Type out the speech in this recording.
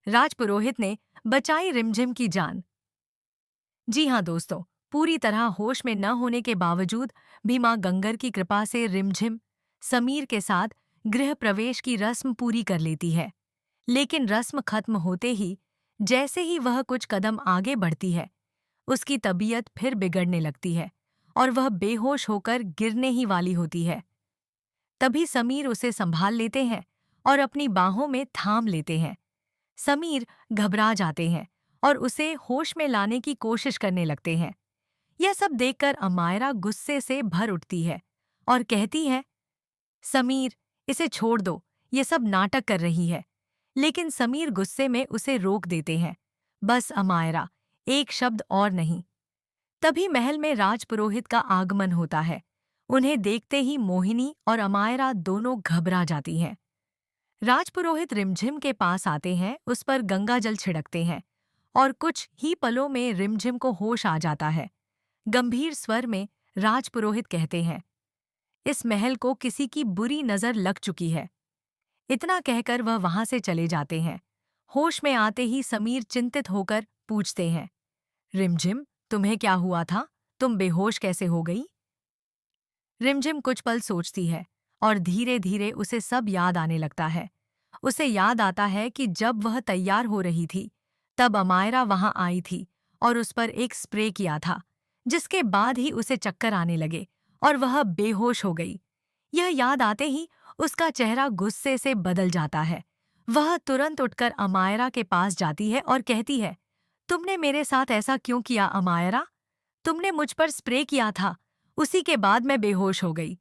राजपुरोहित ने बचाई रिमझिम की जान। जी हाँ दोस्तों, पूरी तरह होश में न होने के बावजूद भी मां गंगर की कृपा से रिमझिम समीर के साथ गृह प्रवेश की रस्म पूरी कर लेती है। लेकिन रस्म खत्म होते ही जैसे ही वह कुछ कदम आगे बढ़ती है, उसकी तबीयत फिर बिगड़ने लगती है और वह बेहोश होकर गिरने ही वाली होती है। तभी समीर उसे संभाल लेते हैं और अपनी बाहों में थाम लेते हैं। समीर घबरा जाते हैं और उसे होश में लाने की कोशिश करने लगते हैं। यह सब देखकर अमायरा गुस्से से भर उठती है और कहती है, समीर, इसे छोड़ दो, ये सब नाटक कर रही है। लेकिन समीर गुस्से में उसे रोक देते हैं। बस अमायरा, एक शब्द और नहीं। तभी महल में राजपुरोहित का आगमन होता है। उन्हें देखते ही मोहिनी और अमायरा दोनों घबरा जाती हैं। राजपुरोहित रिमझिम के पास आते हैं, उस पर गंगा जल छिड़कते हैं और कुछ ही पलों में रिमझिम को होश आ जाता है। गंभीर स्वर में राजपुरोहित कहते हैं, इस महल को किसी की बुरी नजर लग चुकी है। इतना कहकर वह वहां से चले जाते हैं। होश में आते ही समीर चिंतित होकर पूछते हैं, रिमझिम, तुम्हें क्या हुआ था? तुम बेहोश कैसे हो गई? रिमझिम कुछ पल सोचती है और धीरे धीरे उसे सब याद आने लगता है। उसे याद आता है कि जब वह तैयार हो रही थी, तब अमायरा वहां आई थी और उस पर एक स्प्रे किया था, जिसके बाद ही उसे चक्कर आने लगे और वह बेहोश हो गई। यह याद आते ही उसका चेहरा गुस्से से बदल जाता है। वह तुरंत उठकर अमायरा के पास जाती है और कहती है, तुमने मेरे साथ ऐसा क्यों किया अमायरा? तुमने मुझ पर स्प्रे किया था, उसी के बाद मैं बेहोश हो गई।